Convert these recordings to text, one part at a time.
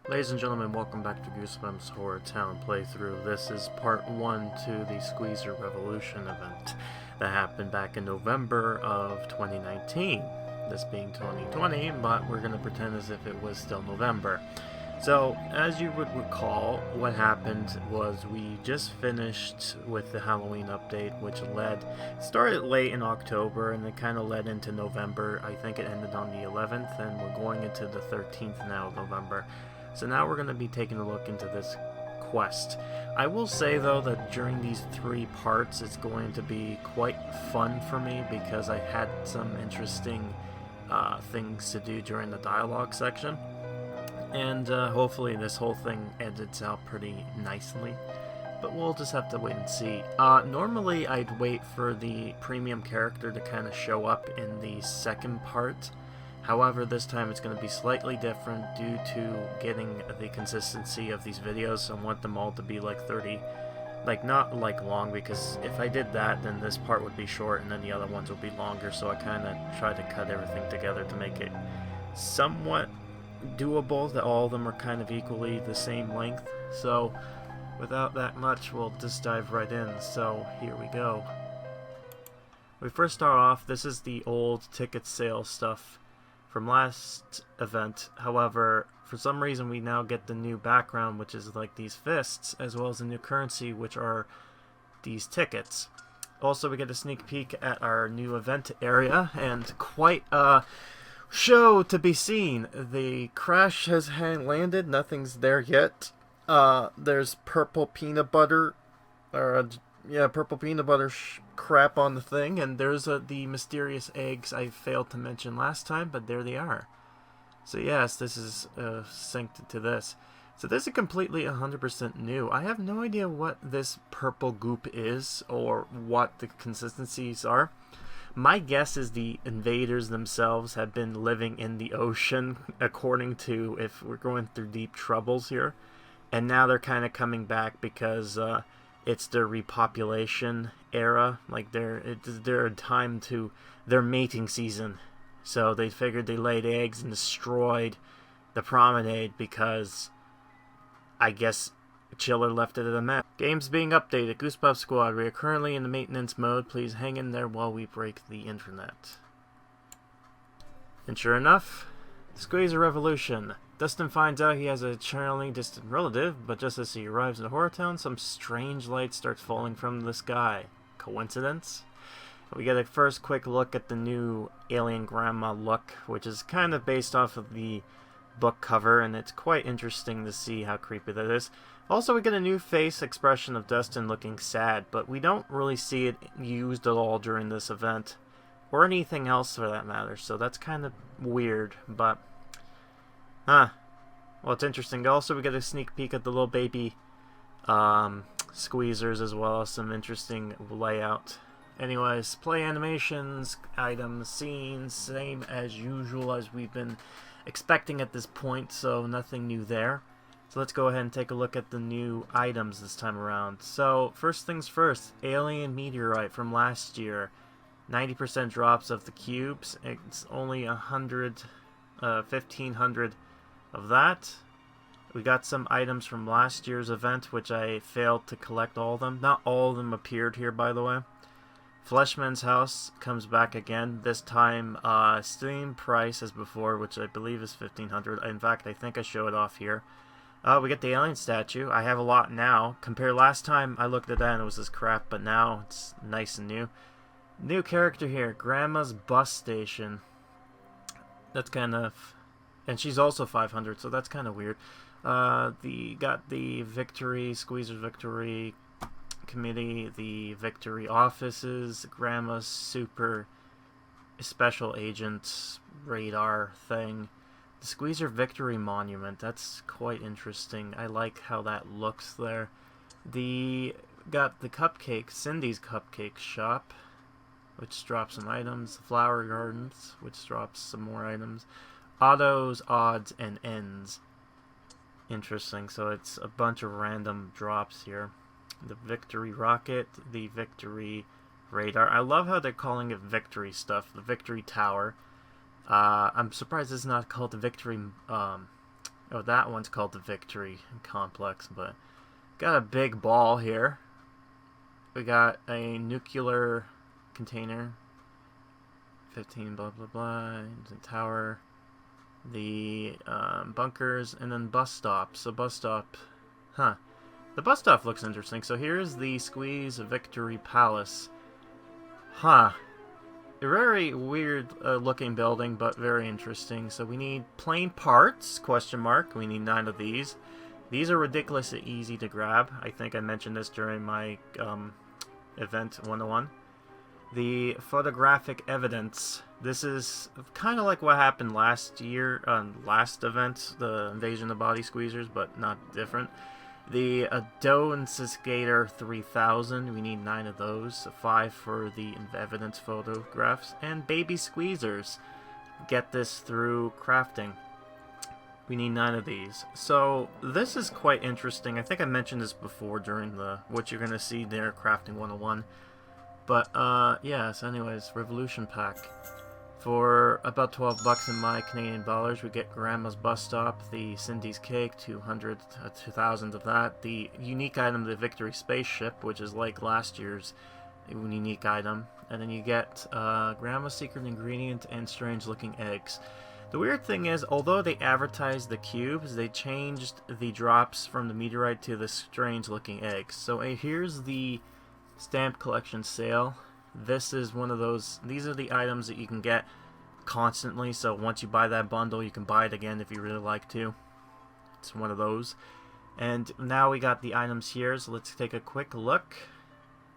Ladies and gentlemen, welcome back to Goosebumps HorrorTown playthrough. This is part 1 to the Squeezer Revolution event that happened back in November of 2019. This being 2020, but we're going to pretend as if it was still November. So, as you would recall, what happened was we just finished with the Halloween update, which started late in October, and it kind of led into November. I think it ended on the 11th, and we're going into the 13th now of November. So now we're going to be taking a look into this quest. I will say, though, that during these 3 parts, it's going to be quite fun for me, because I had some interesting things to do during the dialogue section. And hopefully this whole thing edits out pretty nicely. But we'll just have to wait and see. Normally I'd wait for the premium character to kind of show up in the second part. However, this time it's going to be slightly different due to getting the consistency of these videos. I want them all to be like 30, not like long, because if I did that, then this part would be short and then the other ones would be longer. So I kind of tried to cut everything together to make it somewhat doable, that all of them are kind of equally the same length. So without that much, we'll just dive right in. So here we go. We first start off, this is the old ticket sale stuff from last event. However, for some reason we now get the new background, which is like these fists, as well as the new currency, which are these tickets. Also, we get a sneak peek at our new event area, and quite a show to be seen. The crash has landed, nothing's there yet. There's purple peanut butter, purple peanut butter crap on the thing, and there's the mysterious eggs I failed to mention last time, but there they are. So yes, this is synced to this. So this is completely 100% new. I have no idea what this purple goop is, or what the consistencies are. My guess is the invaders themselves have been living in the ocean, according to if we're going through deep troubles here. And now they're kind of coming back because it's their repopulation era. Like they're time to their mating season. So they figured they laid eggs and destroyed the promenade because I guess Chiller left it at a mess. Game's being updated. Goosebumps Squad, we are currently in the maintenance mode. Please hang in there while we break the internet. And sure enough, Squeezer Revolution. Dustin finds out he has a chilling distant relative, but just as he arrives in HorrorTown, some strange light starts falling from the sky. Coincidence? We get a first quick look at the new alien grandma look, which is kind of based off of the book cover, and it's quite interesting to see how creepy that is. Also, we get a new face expression of Dustin looking sad, but we don't really see it used at all during this event, or anything else for that matter, so that's kind of weird, but well, it's interesting. Also, we get a sneak peek at the little baby squeezers, as well as some interesting layout. Anyways, play animations, items, scenes, same as usual as we've been expecting at this point, so nothing new there. So let's go ahead and take a look at the new items this time around. So first things first, alien meteorite from last year. 90% drops of the cubes. It's only 1,500 of that. We got some items from last year's event, which I failed to collect all of them. Not all of them appeared here, by the way. Fleshman's house comes back again. This time, same price as before, which I believe is 1,500. In fact, I think I show it off here. We get the alien statue. I have a lot now. Compared last time I looked at that and it was this crap, but now it's nice and new. New character here, Grandma's bus station. That's kind of, and she's also 500, so that's kind of weird. Got the Victory, Squeezer's Victory Committee, the Victory offices, Grandma's super special agent radar thing. The Squeezer Victory Monument, that's quite interesting. I like how that looks there. Got the cupcake, Cindy's Cupcake Shop, which drops some items. Flower Gardens, which drops some more items. Autos, Odds, and Ends. Interesting, so it's a bunch of random drops here. The Victory Rocket, the Victory Radar. I love how they're calling it Victory stuff. The Victory Tower. I'm surprised it's not called the Victory Oh, that one's called the Victory Complex, but got a big ball here. We got a nuclear container, 15 blah blah blah, the tower, the bunkers, and then bus stop. So bus stop, the bus stop looks interesting. So here's the Squeeze Victory Palace. A very weird looking building, but very interesting. So we need plane parts, question mark. We need 9 of these. These are ridiculously easy to grab. I think I mentioned this during my event 101. The photographic evidence. This is kind of like what happened last year, last event, the Invasion of Body Squeezers, but not different. The Skater 3000, we need 9 of those, 5 for the evidence photographs, and baby squeezers. Get this through crafting. We need 9 of these. So this is quite interesting. I think I mentioned this before during the what you're gonna see there, crafting 101. But yeah. So anyways, Revolution Pack. For about 12 bucks in my Canadian dollars, we get Grandma's Bus Stop, the Cindy's Cake, 2,000 of that. The unique item, the Victory Spaceship, which is like last year's unique item. And then you get Grandma's Secret Ingredient and Strange Looking Eggs. The weird thing is, although they advertised the cubes, they changed the drops from the meteorite to the strange looking eggs. So here's the stamp collection sale. This is one of those, these are the items that you can get constantly, so once you buy that bundle you can buy it again if you really like to. It's one of those. And now we got the items here, so let's take a quick look.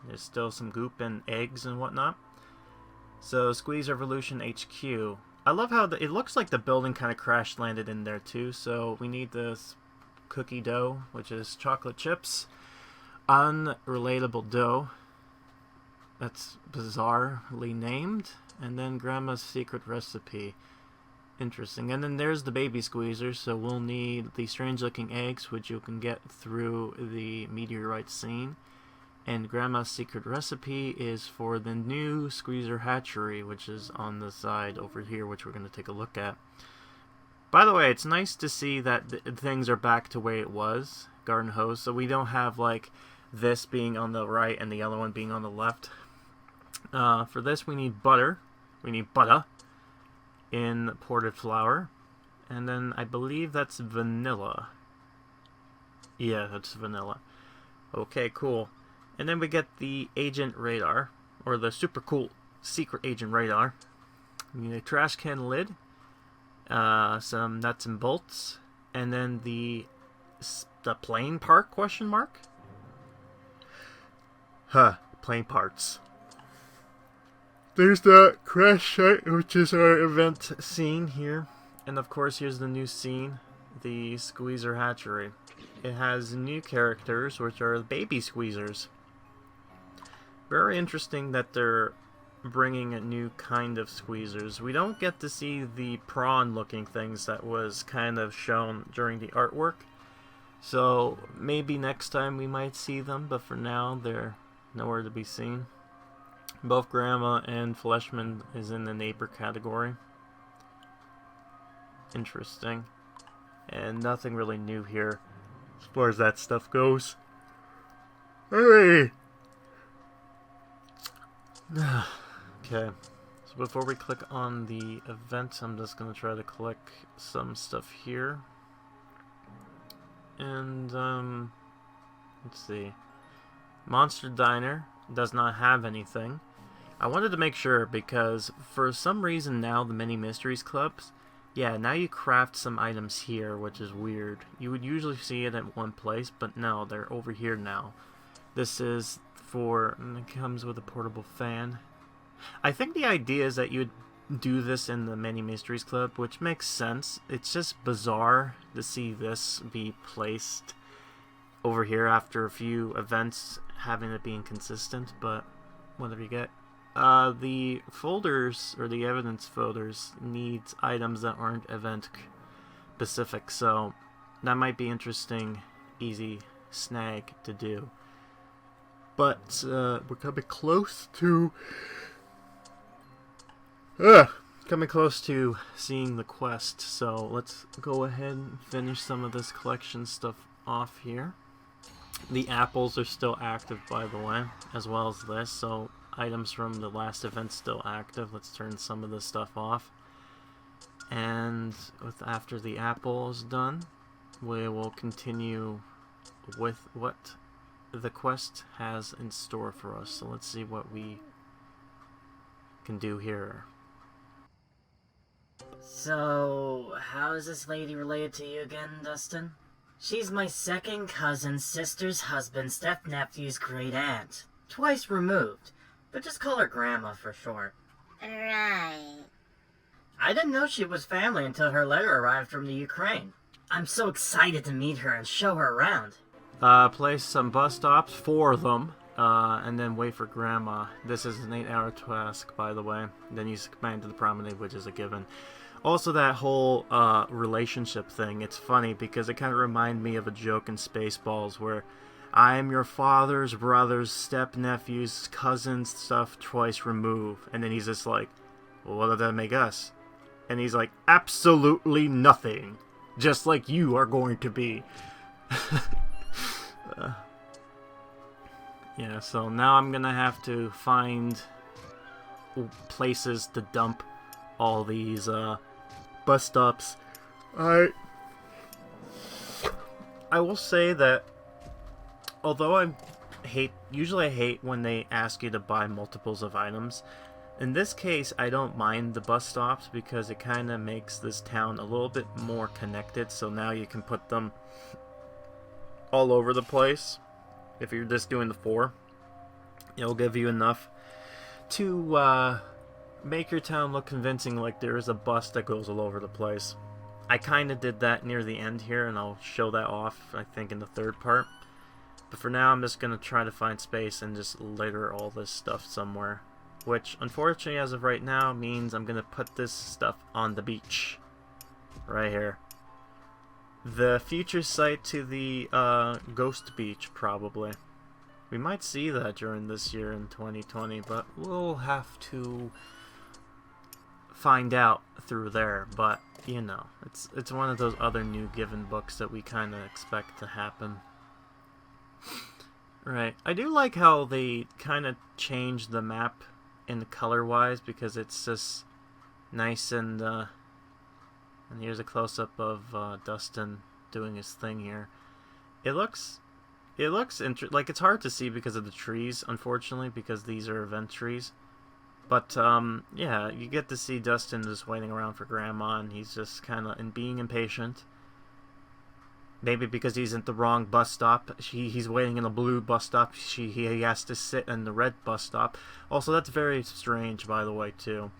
There's still some goop and eggs and whatnot. So Squeeze Revolution HQ. I love how it looks like the building kind of crash landed in there too. So we need this cookie dough, which is chocolate chips. Unrelatable dough. That's bizarrely named. And then Grandma's Secret Recipe. Interesting. And then there's the baby squeezers, so we'll need the strange looking eggs, which you can get through the meteorite scene. And Grandma's Secret Recipe is for the new squeezer hatchery, which is on the side over here, which we're going to take a look at. By the way, it's nice to see that things are back to where it was, garden hose, so we don't have like this being on the right and the other one being on the left. For this we need butter. We need butter in ported flour. And then I believe that's vanilla. Yeah, that's vanilla. Okay, cool. And then we get the agent radar, or the super cool secret agent radar. We need a trash can lid, some nuts and bolts, and then the plane part, question mark? Plane parts. There's the crash site, which is our event scene here. And of course, here's the new scene, the Squeezer Hatchery. It has new characters, which are baby squeezers. Very interesting that they're bringing a new kind of squeezers. We don't get to see the prawn-looking things that was kind of shown during the artwork. So maybe next time we might see them, but for now they're nowhere to be seen. Both Grandma and Fleshman is in the neighbor category. Interesting. And nothing really new here as far as that stuff goes. Hey! Okay. So before we click on the event, I'm just going to try to click some stuff here. And, let's see. Monster Diner does not have anything. I wanted to make sure because for some reason now the Mini Mysteries Clubs, yeah, now you craft some items here, which is weird. You would usually see it at one place, but no, they're over here now. This is for, and it comes with a portable fan. I think the idea is that you would do this in the Mini Mysteries Club, which makes sense. It's just bizarre to see this be placed over here after a few events having it being consistent, but whatever you get. The folders, or the evidence folders, needs items that aren't event specific, so that might be interesting, easy snag to do. But we're coming close to coming close to seeing the quest, so let's go ahead and finish some of this collection stuff off here. The apples are still active, by the way, as well as this, so items from the last event still active. Let's turn some of this stuff off. And after the apple is done, we will continue with what the quest has in store for us. So let's see what we can do here. So, how is this lady related to you again, Dustin? She's my second cousin's sister's husband's step-nephew's great-aunt. Twice removed, but just call her Grandma for short. Right. I didn't know she was family until her letter arrived from the Ukraine. I'm so excited to meet her and show her around. Place some bus stops, 4 of them, and then wait for Grandma. This is an 8-hour task, by the way. Then use command to the promenade, which is a given. Also, that whole relationship thing, it's funny because it kind of reminded me of a joke in Spaceballs where I'm your father's brother's step-nephew's cousin's stuff twice removed. And then he's just like, well, what does that make us? And he's like, absolutely nothing. Just like you are going to be. Yeah, so now I'm gonna have to find places to dump all these bus stops. I will say that although I usually hate when they ask you to buy multiples of items, in this case I don't mind the bus stops because it kind of makes this town a little bit more connected, so now you can put them all over the place. If you're just doing the 4, it'll give you enough to make your town look convincing, like there is a bus that goes all over the place. I kind of did that near the end here, and I'll show that off, I think, in the 3rd part. But for now, I'm just going to try to find space and just litter all this stuff somewhere. Which, unfortunately, as of right now, means I'm going to put this stuff on the beach. Right here. The future site to the Ghost Beach, probably. We might see that during this year in 2020, but we'll have to find out through there. But, you know, it's one of those other new given books that we kind of expect to happen. Right. I do like how they kind of changed the map in color-wise, because it's just nice and here's a close-up of Dustin doing his thing here. It looks like it's hard to see because of the trees, unfortunately, because these are event trees. But yeah, you get to see Dustin just waiting around for Grandma, and he's just kind of being impatient. Maybe because he's at the wrong bus stop. He's waiting in a blue bus stop. He has to sit in the red bus stop. Also, that's very strange, by the way, too.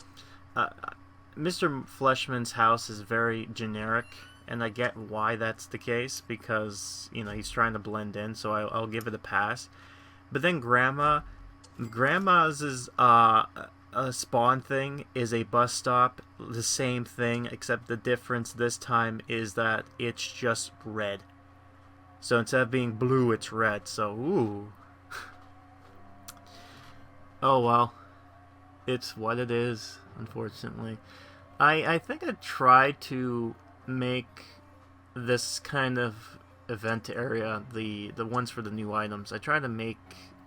Mr. Fleshman's house is very generic, and I get why that's the case, because, you know, he's trying to blend in, so I'll give it a pass. But then Grandma's spawn thing is a bus stop, the same thing, except the difference this time is that it's just red. So instead of being blue, it's red, so ooh. Oh well. It's what it is, unfortunately. I think I tried to make this kind of event area, the ones for the new items, I tried to make,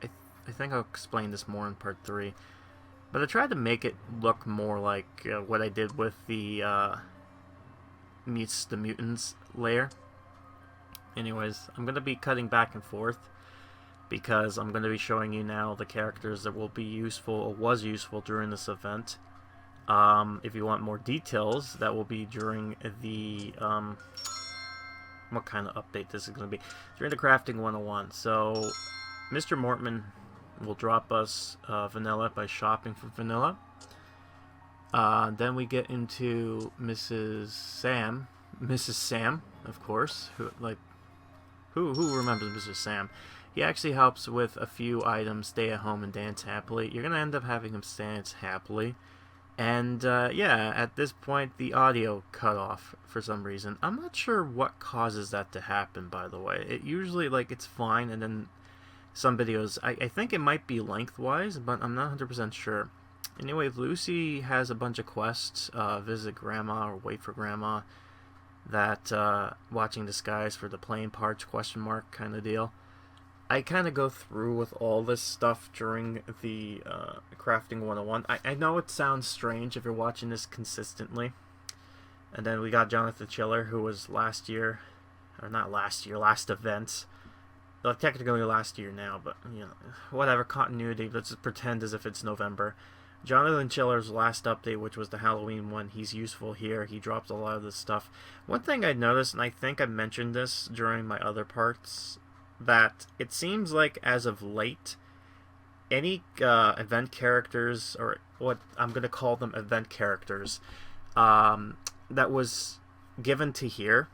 I think I'll explain this more in part 3, but I tried to make it look more like what I did with the Meets the Mutants layer. Anyways, I'm going to be cutting back and forth, because I'm going to be showing you now the characters that will be useful, or was useful during this event. If you want more details, that will be during the, what kind of update this is going to be? During the Crafting 101. So, Mr. Mortman will drop us vanilla by shopping for vanilla. Then we get into Mrs. Sam, of course. Who remembers Mr. Sam? He actually helps with a few items, stay at home and dance happily. You're going to end up having him dance happily. And, yeah, at this point, the audio cut off for some reason. I'm not sure what causes that to happen, by the way. It usually, like, it's fine, and then some videos, I think it might be lengthwise, but I'm not 100% sure. Anyway, Lucy has a bunch of quests, visit grandma or wait for grandma, that watching the skies for the plane parts question mark kind of deal. I kind of go through with all this stuff during the Crafting 101. I know it sounds strange if you're watching this consistently. And then we got Jonathan Chiller, who was last year, or not last year, last event. Well, technically last year now, but, you know, whatever, continuity, let's just pretend as if it's November. Jonathan Chiller's last update, which was the Halloween one, he's useful here. He drops a lot of this stuff. One thing I noticed, and I think I mentioned this during my other parts, that it seems like as of late, any event characters, or what I'm going to call them event characters, that was given to here,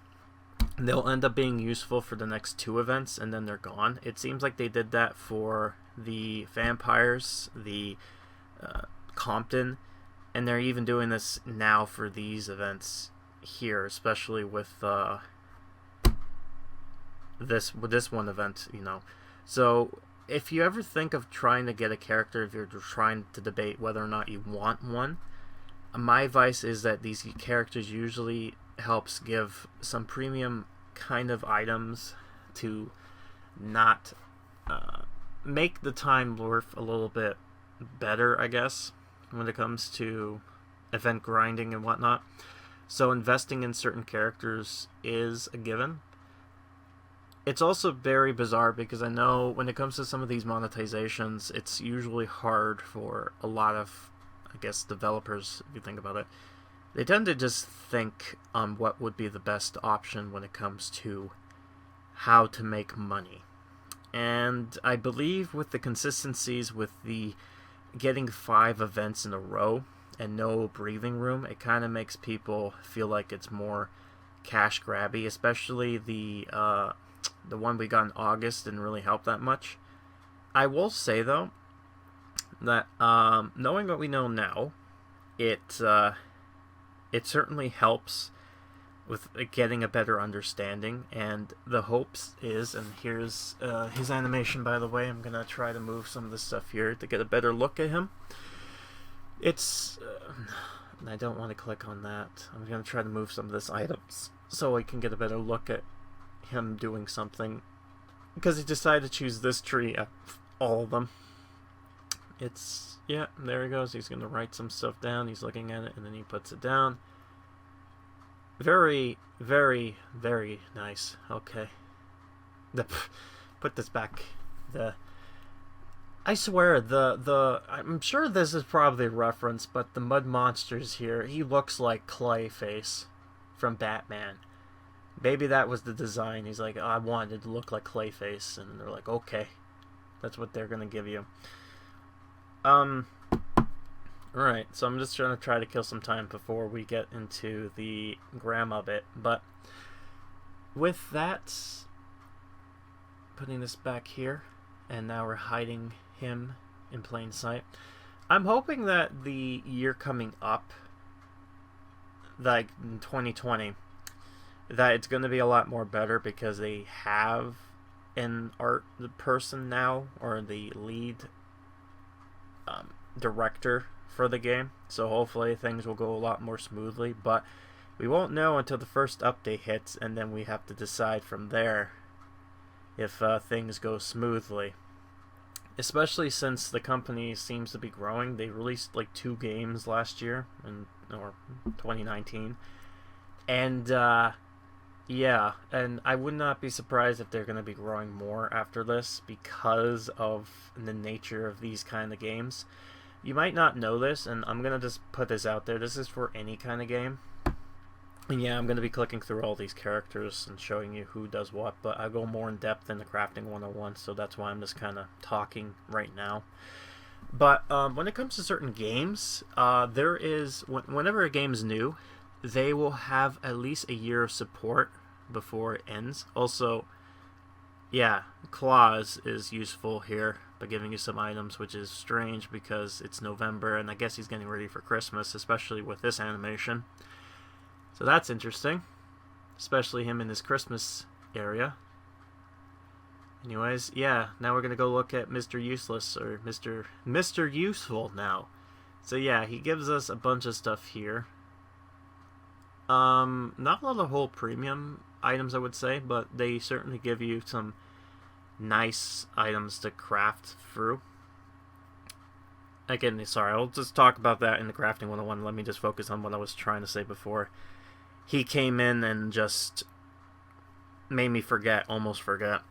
they'll end up being useful for the next 2 events, and then they're gone. It seems like they did that for the vampires, the Compton, and they're even doing this now for these events here, especially with this one event, you know. So if you ever think of trying to get a character, if you're trying to debate whether or not you want one, my advice is that these characters usually helps give some premium kind of items to not make the time worth a little bit better, I guess, when it comes to event grinding and whatnot. So investing in certain characters is a given. It's also very bizarre because I know when it comes to some of these monetizations, it's usually hard for a lot of, I guess, developers, if you think about it. They tend to just think on what would be the best option when it comes to how to make money. And I believe with the consistencies with the getting 5 events in a row and no breathing room, it kind of makes people feel like it's more cash grabby, especially the one we got in August didn't really help that much. I will say, though, that knowing what we know now, it certainly helps with getting a better understanding, and the hopes is, and here's his animation, by the way. I'm going to try to move some of this stuff here to get a better look at him. It's... I don't want to click on that. I'm going to try to move some of this items so I can get a better look at him doing something, because he decided to choose this tree of all of them. It's, yeah, there he goes. He's going to write some stuff down. He's looking at it, and then he puts it down. Very, very, very nice. Okay. Put this back. I swear, I'm sure this is probably a reference, but the mud monsters here, he looks like Clayface from Batman. Maybe that was the design. He's like, oh, I wanted it to look like Clayface, and they're like, okay, that's what they're gonna give you. Alright, so I'm just trying to kill some time before we get into the grandma bit, but with that, putting this back here, and now we're hiding him in plain sight. I'm hoping that the year coming up, like in 2020, that it's going to be a lot more better because they have an art person now, or the lead director for the game, so hopefully things will go a lot more smoothly, but we won't know until the first update hits, and then we have to decide from there if things go smoothly, especially since the company seems to be growing. They released like 2 games last year, or 2019, and yeah, and I would not be surprised if they're going to be growing more after this because of the nature of these kind of games. You might not know this, and I'm going to just put this out there. This is for any kind of game. And yeah, I'm going to be clicking through all these characters and showing you who does what, but I go more in depth in the Crafting 101, so that's why I'm just kind of talking right now. But when it comes to certain games, there is, whenever a game is new, they will have at least a year of support before it ends. Also, yeah, Claus is useful here by giving you some items, which is strange because it's November, and I guess he's getting ready for Christmas, especially with this animation. So that's interesting, especially him in his Christmas area. Anyways, yeah, now we're going to go look at Mr. Useless, or Mr. Useful now. So yeah, he gives us a bunch of stuff here. Not a lot of whole premium items, I would say, but they certainly give you some nice items to craft through. Again, sorry, I'll just talk about that in the crafting 101. Let me just focus on what I was trying to say before. He came in and just made me almost forget.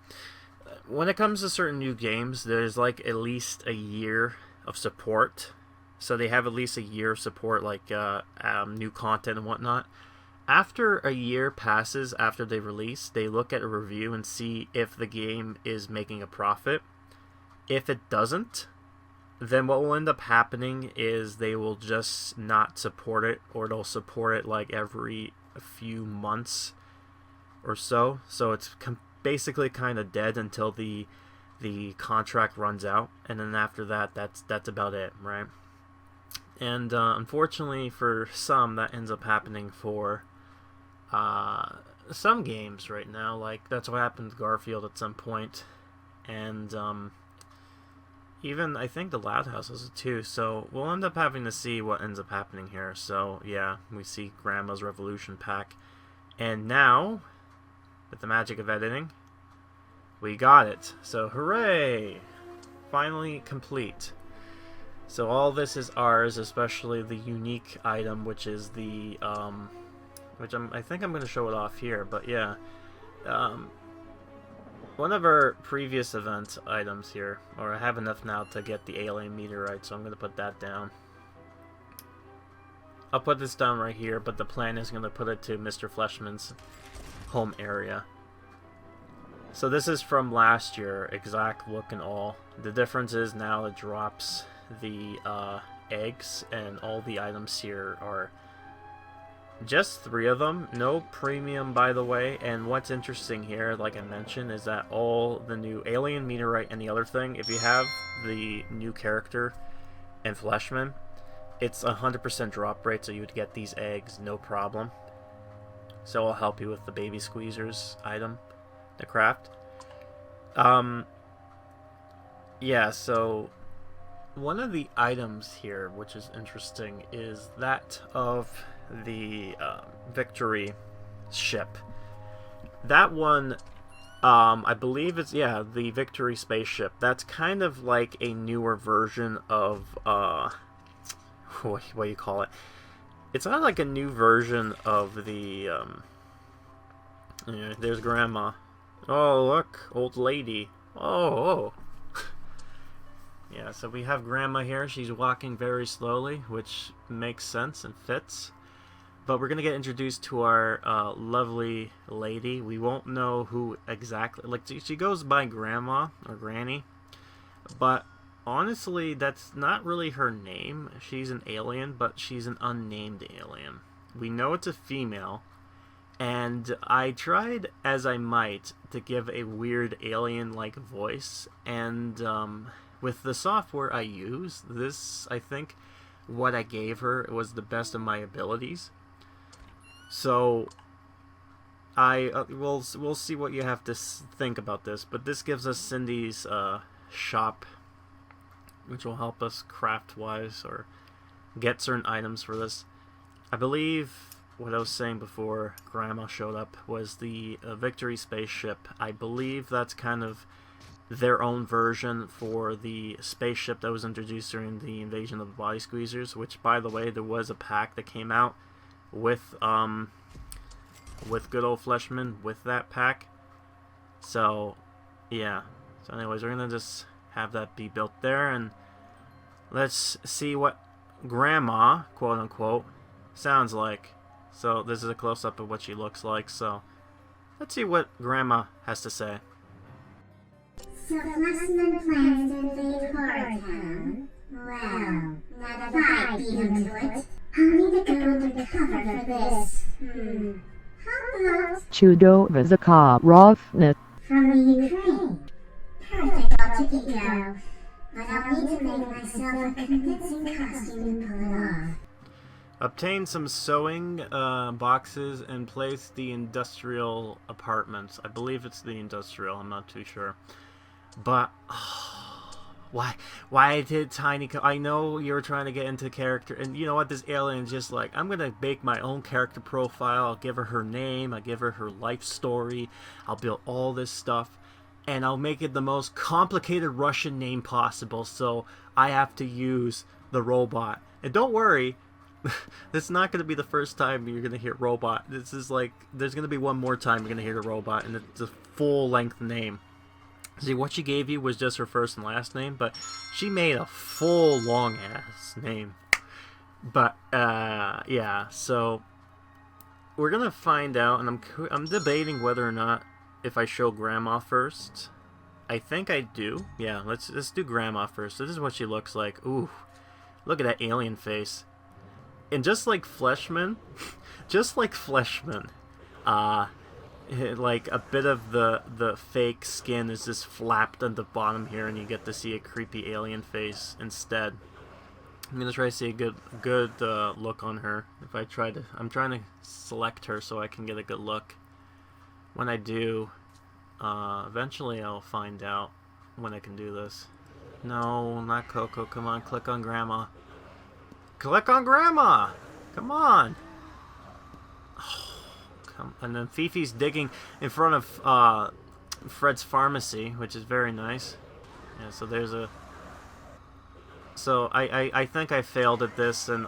When it comes to certain new games, there's like at least a year of support. So they have at least a year of support, like new content and whatnot. After a year passes after they release, they look at a review and see if the game is making a profit. If it doesn't, then what will end up happening is they will just not support it, or they'll support it like every few months or so. So it's basically kind of dead until the contract runs out, and then after that, that's about it, right? And unfortunately for some, that ends up happening for some games right now. Like, that's what happened to Garfield at some point, and even I think the Loud House has it too. So we'll end up having to see what ends up happening here. So yeah, we see Grandma's Revolution pack, and now with the magic of editing, we got it. So hooray! Finally complete. So all this is ours, especially the unique item, which is the I think I'm going to show it off here, but yeah. One of our previous event items here, or I have enough now to get the alien meteorite, so I'm going to put that down. I'll put this down right here, but the plan is going to put it to Mr. Fleshman's home area. So this is from last year, exact look and all. The difference is now it drops the eggs, and all the items here are just 3 of them. No premium, by the way. And what's interesting here, like I mentioned, is that all the new alien meteorite and the other thing, if you have the new character in Fleshman, it's 100% drop rate, so you would get these eggs no problem. So I'll help you with the baby squeezers item, the craft. Yeah, so one of the items here, which is interesting, is that of the Victory ship. That one, I believe it's, yeah, the Victory spaceship. That's kind of like a newer version of, what do you call it? It's not like a new version of the, yeah, there's Grandma. Oh, look, old lady. Oh. Yeah, so we have Grandma here. She's walking very slowly, which makes sense and fits. But we're going to get introduced to our lovely lady. We won't know who exactly... Like, she goes by Grandma or Granny. But honestly, that's not really her name. She's an alien, but she's an unnamed alien. We know it's a female. And I tried as I might to give a weird alien-like voice. And with the software I use, this, I think, what I gave her was the best of my abilities. So, we'll see what you have to think about this. But this gives us Cindy's shop, which will help us craft-wise or get certain items for this. I believe what I was saying before Grandma showed up was the Victory spaceship. I believe that's kind of their own version for the spaceship that was introduced during the invasion of the Body Squeezers, which, by the way, there was a pack that came out with good old Fleshman with that pack. So, yeah. So anyways, we're gonna just have that be built there, and let's see what Grandma, quote-unquote, sounds like. So this is a close-up of what she looks like, so let's see what Grandma has to say. So Fleshman plans to invade HorrorTown? Well, now that I beat him to it, I'll need to go undercover for this. How about Chudovizaka from the Ukraine? Perfect altogether. But I'll need to make myself a convincing costume to pull it off. Obtain some sewing boxes and place the industrial apartments. I believe it's the industrial, I'm not too sure. But why did Tiny come? I know you were trying to get into character, and you know what, this alien is just like, I'm gonna make my own character profile. I'll give her name, I'll give her life story, I'll build all this stuff, and I'll make it the most complicated Russian name possible, so I have to use the robot. And don't worry, this is not going to be the first time you're going to hear robot. This is like, there's going to be one more time you're going to hear the robot, and it's a full-length name. See, what she gave you was just her first and last name, but she made a full, long-ass name. But, yeah, so we're going to find out, and I'm debating whether or not if I show Grandma first. I think I do. Yeah, let's do Grandma first. This is what she looks like. Ooh, look at that alien face. And just like Fleshman, like a bit of the fake skin is just flapped on the bottom here, and you get to see a creepy alien face instead. I'm gonna try to see a good look on her. I'm trying to select her so I can get a good look. When I do, eventually I'll find out when I can do this. No, not Coco. Come on, click on Grandma. Click on Grandma! Come on! Oh, and then Fifi's digging in front of Fred's pharmacy, which is very nice. Yeah, so there's a... So I think I failed at this, and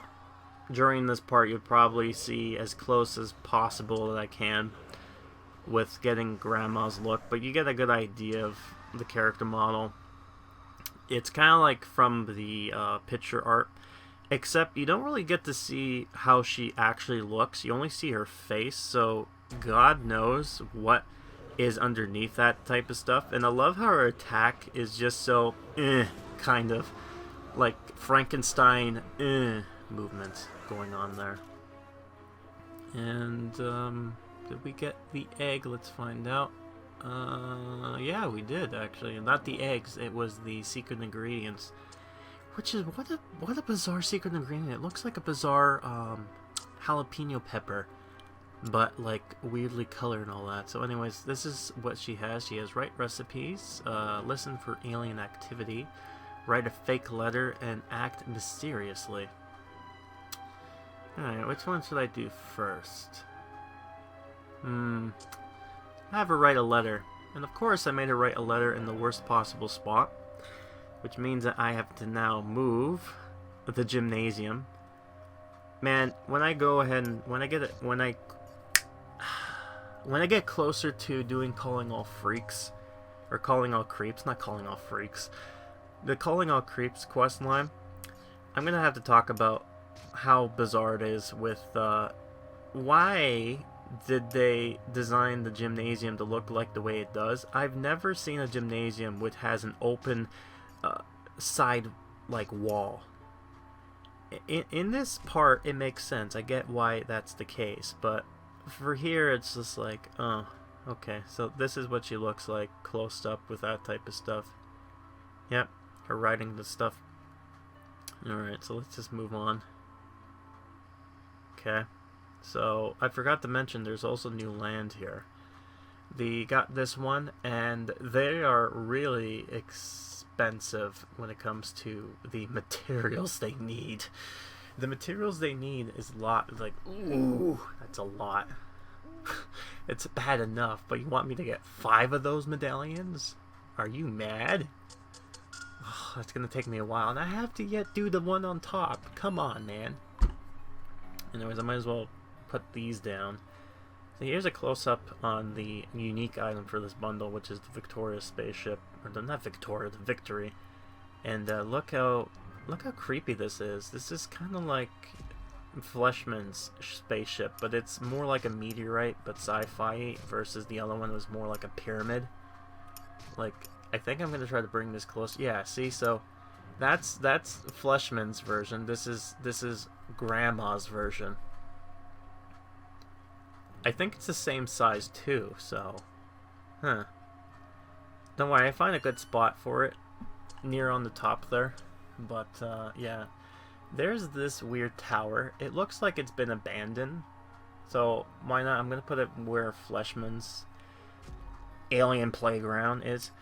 during this part you'll probably see as close as possible that I can with getting Grandma's look, but you get a good idea of the character model. It's kind of like from the picture art, except you don't really get to see how she actually looks. You only see her face, so God knows what is underneath that type of stuff. And I love how her attack is just so kind of like Frankenstein movements going on there. And did we get the egg? Let's find out. Yeah, we did actually. Not the eggs, it was the secret ingredients. Which is, what a bizarre secret ingredient. It looks like a bizarre jalapeno pepper, but like weirdly colored and all that. So anyways, this is what she has. She has write recipes, listen for alien activity, write a fake letter, and act mysteriously. Alright, which one should I do first? Have her write a letter. And of course I made her write a letter in the worst possible spot, which means that I have to now move the gymnasium. Man, when I go ahead and when I get closer to doing calling all freaks, or calling all creeps, not calling all freaks, the calling all creeps quest line, I'm gonna have to talk about how bizarre it is with why did they design the gymnasium to look like the way it does. I've never seen a gymnasium which has an open side like wall. In this part it makes sense. I get why that's the case, but for here it's just like, oh, okay, so this is what she looks like close up with that type of stuff. Yep, her writing the stuff. Alright, so let's just move on. Okay, so I forgot to mention there's also new land here. They got this one, and they are really expensive when it comes to the materials they need. The materials they need is a lot. Like, ooh, that's a lot. It's bad enough, but you want me to get 5 of those medallions? Are you mad? Oh, that's gonna take me a while, and I have to yet do the one on top. Come on, man. Anyways, I might as well put these down. So here's a close-up on the unique item for this bundle, which is the Victoria spaceship, or not Victoria, the Victory. And look how creepy this is. This is kind of like Fleshman's spaceship, but it's more like a meteorite, but sci-fi, versus the other one was more like a pyramid. Like, I think I'm gonna try to bring this close. Yeah, see, so that's Fleshman's version. This is Grandma's version. I think it's the same size too, so don't worry, I find a good spot for it near on the top there. But yeah, there's this weird tower. It looks like it's been abandoned, so why not? I'm gonna put it where Fleshman's alien playground is.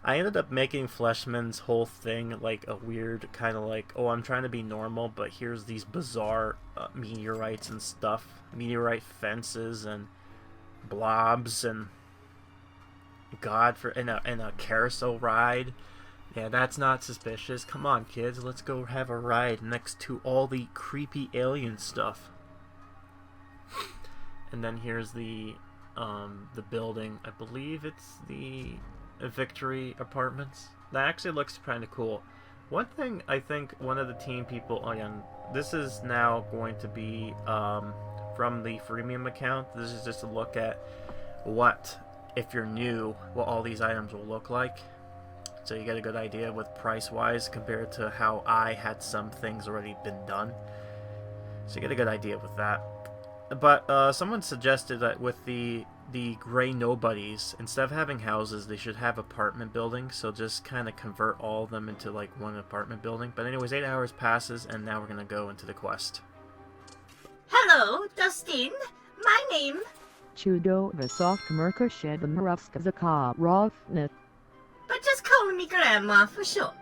I ended up making Fleshman's whole thing like a weird kind of like, oh, I'm trying to be normal, but here's these bizarre meteorites and stuff. Meteorite fences and blobs and and a carousel ride. Yeah, that's not suspicious. Come on, kids, let's go have a ride next to all the creepy alien stuff. And then here's the building. I believe it's the Victory Apartments. That actually looks kind of cool. One thing I think one of the team people, again, this is now going to be from the freemium account. This is just a look at what, if you're new, what all these items will look like. So you get a good idea with price-wise compared to how I had some things already been done. So you get a good idea with that. But someone suggested that with the gray nobodies, instead of having houses, they should have apartment buildings. So just kind of convert all of them into like one apartment building. But anyways, 8 hours passes, and now we're going to go into the quest. Hello, Dustin. My name... Chudo Vysok Merka Shedamrovskazaka Rovnet. But just call me Grandma for short.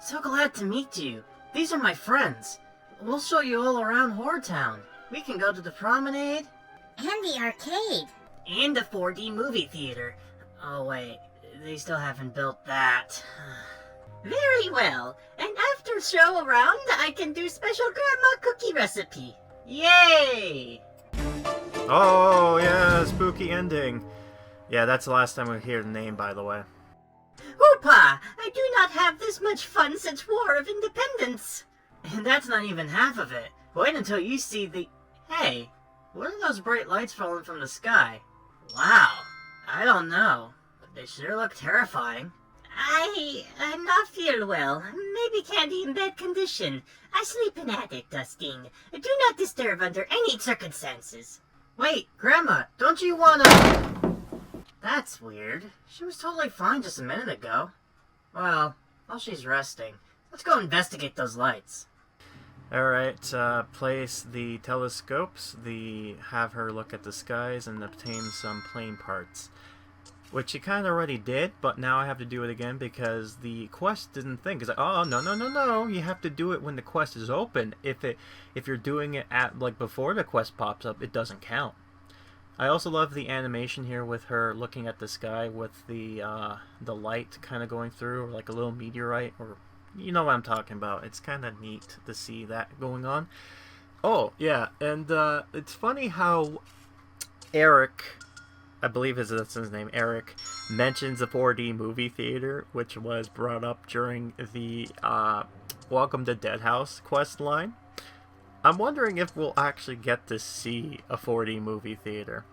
So glad to meet you. These are my friends. We'll show you all around HorrorTown. We can go to the promenade. And the arcade. And the 4D movie theater. Oh wait, they still haven't built that. Very well. And after show around, I can do special grandma cookie recipe. Yay! Oh, yeah, spooky ending. Yeah, that's the last time we hear the name, by the way. Hoopa! I do not have this much fun since War of Independence. And that's not even half of it. Wait until you see the... Hey, what are those bright lights falling from the sky? Wow, I don't know, but they sure look terrifying. I'm not feel well. Maybe Candy in bad condition. I sleep in attic, Dustin. Do not disturb under any circumstances. Wait, Grandma, don't you wanna... That's weird. She was totally fine just a minute ago. Well, while she's resting, let's go investigate those lights. Alright, place the telescopes, have her look at the skies and obtain some plane parts. Which you kind of already did, but now I have to do it again because the quest didn't think. It's like, oh, no, you have to do it when the quest is open. If you're doing it at, like, before the quest pops up, it doesn't count. I also love the animation here with her looking at the sky with the light kind of going through, or like a little meteorite, or you know what I'm talking about. It's kind of neat to see that going on. Oh, yeah, and it's funny how Eric, I believe that's his name, Eric, mentions the 4D movie theater, which was brought up during the Welcome to Deadhouse quest line. I'm wondering if we'll actually get to see a 4D movie theater.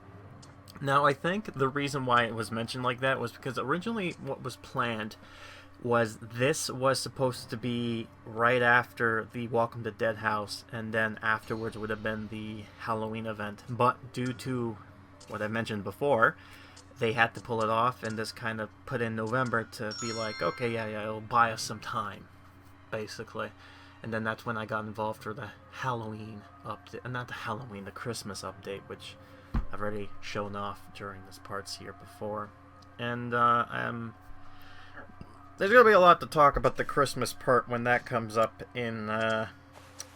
Now, I think the reason why it was mentioned like that was because originally what was planned was this was supposed to be right after the Welcome to Deadhouse, and then afterwards would have been the Halloween event. But due to what I mentioned before, they had to pull it off and just kind of put in November to be like, okay, yeah, it'll buy us some time, basically. And then that's when I got involved for the Halloween update, not the Halloween, the Christmas update, which I've already shown off during this parts here before. And there's gonna be a lot to talk about the Christmas part when that comes up in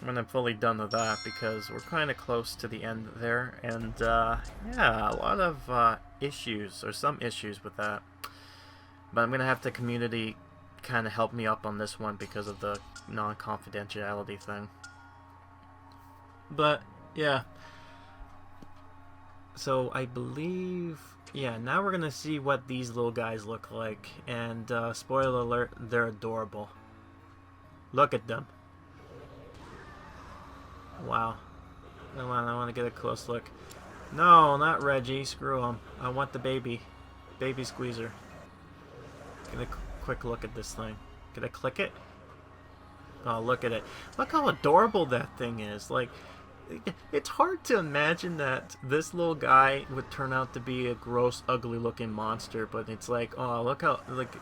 when I'm fully done with that, because we're kind of close to the end there, and yeah, a lot of issues, or some issues with that. But I'm gonna have the community kind of help me up on this one because of the non-confidentiality thing. But yeah, so I believe, yeah, now we're gonna see what these little guys look like, and spoiler alert, they're adorable. Look at them. Wow. I want to get a close look. No, not Reggie. Screw him. I want the baby. Baby squeezer. Get a quick look at this thing. Can I click it? Oh, look at it. Look how adorable that thing is. Like, it's hard to imagine that this little guy would turn out to be a gross, ugly-looking monster, but it's like, oh, look how, like,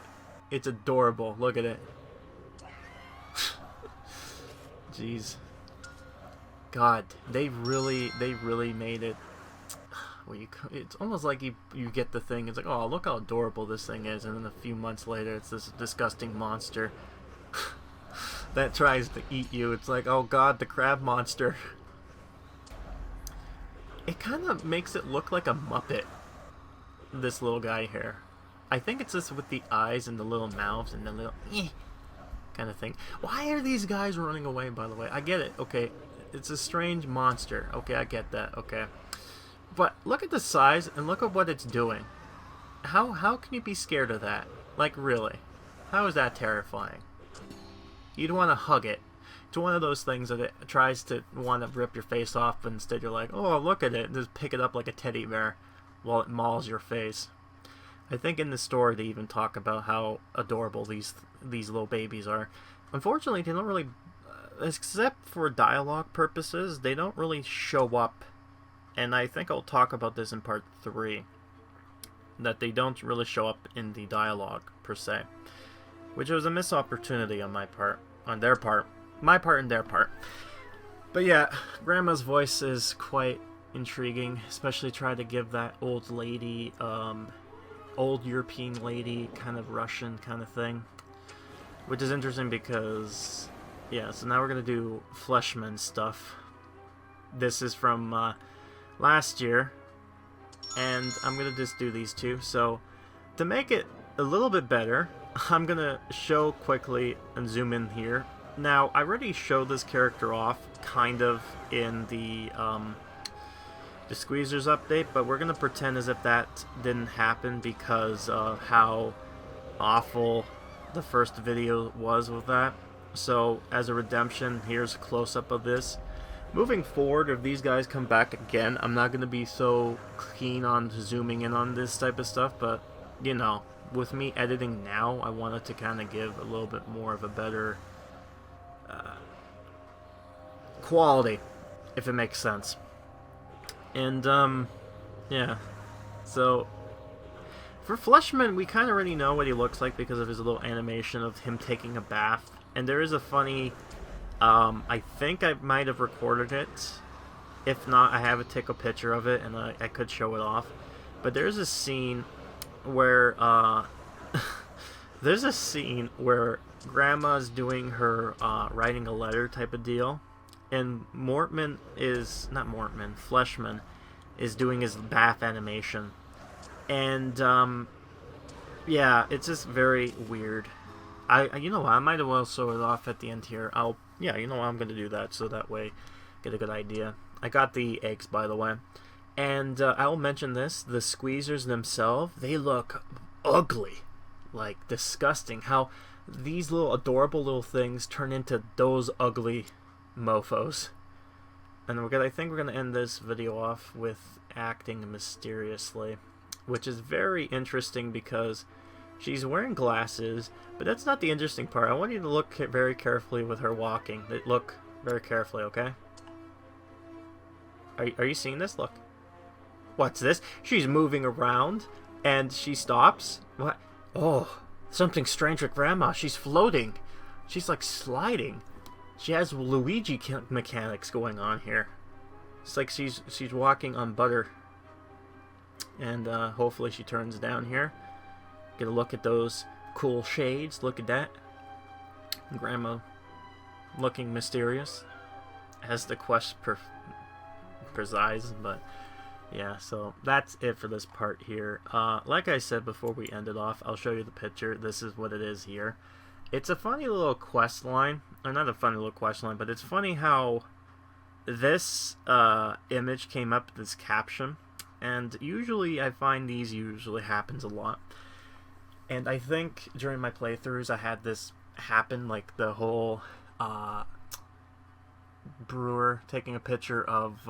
it's adorable. Look at it. Jeez. God, they really made it. where it's almost like you get the thing. It's like, oh, look how adorable this thing is, and then a few months later, it's this disgusting monster that tries to eat you. It's like, oh god, the crab monster. It kind of makes it look like a Muppet, this little guy here. I think it's just with the eyes and the little mouths and the little kind of thing. Why are these guys running away, by the way? I get it, okay. It's a strange monster. Okay, I get that, okay. But look at the size and look at what it's doing. How can you be scared of that? Like, really? How is that terrifying? You'd want to hug it. It's one of those things that it tries to want to rip your face off, but instead you're like, oh, look at it, and just pick it up like a teddy bear while it mauls your face. I think in the story they even talk about how adorable these little babies are. Unfortunately, they don't really, except for dialogue purposes, they don't really show up. And I think I'll talk about this in part 3. That they don't really show up in the dialogue, per se. Which was a missed opportunity on my part. On their part. My part and their part. But yeah, Grandma's voice is quite intriguing. Especially try to give that old lady, old European lady, kind of Russian kind of thing. Which is interesting because, yeah, so now we're going to do Fleshman stuff. This is from last year. And I'm going to just do these two. So, to make it a little bit better, I'm going to show quickly and zoom in here. Now, I already showed this character off, kind of, in the Squeezers update, but we're going to pretend as if that didn't happen because of how awful the first video was with that. So, as a redemption, here's a close-up of this. Moving forward, if these guys come back again, I'm not going to be so keen on zooming in on this type of stuff, but, you know, with me editing now, I wanted to kind of give a little bit more of a better quality, if it makes sense. And, yeah. So, for Fleshman, we kind of already know what he looks like because of his little animation of him taking a bath. And there is a funny... I think I might have recorded it. If not, I have to take a picture of it and I could show it off. But there's a scene where, there's a scene where Grandma's doing her, writing a letter type of deal. And Fleshman is doing his bath animation. And, yeah, it's just very weird. You know what, I might as well show it off at the end here. Yeah, you know what, I'm going to do that so that way get a good idea. I got the eggs, by the way. And I'll mention this, the Squeezers themselves, they look ugly. Like, disgusting. How these little adorable little things turn into those ugly mofos. And I think we're going to end this video off with acting mysteriously. Which is very interesting because... she's wearing glasses, but that's not the interesting part. I want you to look very carefully with her walking. Look very carefully, okay? Are you seeing this? Look. What's this? She's moving around, and she stops. What? Oh, something strange with Grandma. She's floating. She's like sliding. She has Luigi mechanics going on here. It's like she's walking on butter. And hopefully she turns down here. Get a look at those cool shades. Look at that. Grandma looking mysterious as the quest presides. But yeah, so that's it for this part here. Like I said before we end it off, I'll show you the picture. This is what it is here. It's a funny little quest line. Or not a funny little quest line, but it's funny how this image came up with this caption. And usually I find these usually happens a lot. And I think during my playthroughs I had this happen, like the whole brewer taking a picture of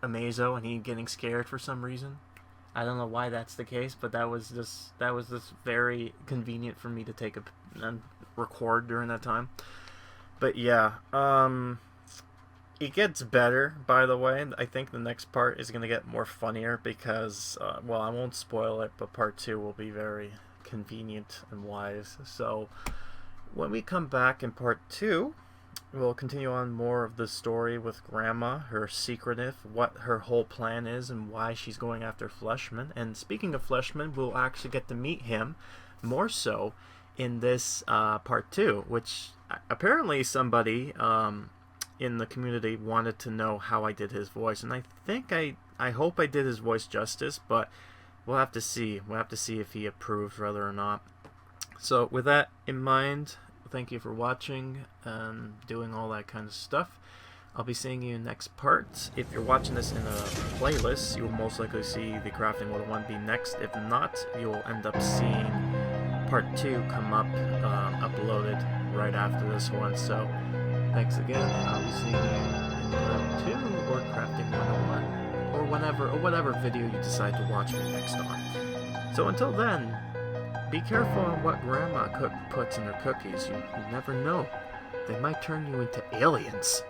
Amazo and he getting scared for some reason. I don't know why that's the case, but that was just very convenient for me to take and record during that time. But yeah, it gets better, by the way. I think the next part is going to get more funnier because, well, I won't spoil it, but part 2 will be very convenient and wise. So when we come back in part 2, we'll continue on more of the story with Grandma, her secretive, what her whole plan is, and why she's going after Fleshman. And speaking of Fleshman, we'll actually get to meet him more so in this part 2, which apparently somebody in the community wanted to know how I did his voice, and I think I hope I did his voice justice, but we'll have to see. We'll have to see if he approves whether or not. So with that in mind, thank you for watching and doing all that kind of stuff. I'll be seeing you next part. If you're watching this in a playlist, you'll most likely see the Crafting 101 be next. If not, you'll end up seeing part 2 come up uploaded right after this one. So thanks again. I'll be seeing you in part 2 or Crafting 101 or whatever video you decide to watch me next on. So until then, be careful on what Grandma puts in her cookies. You never know. They might turn you into aliens.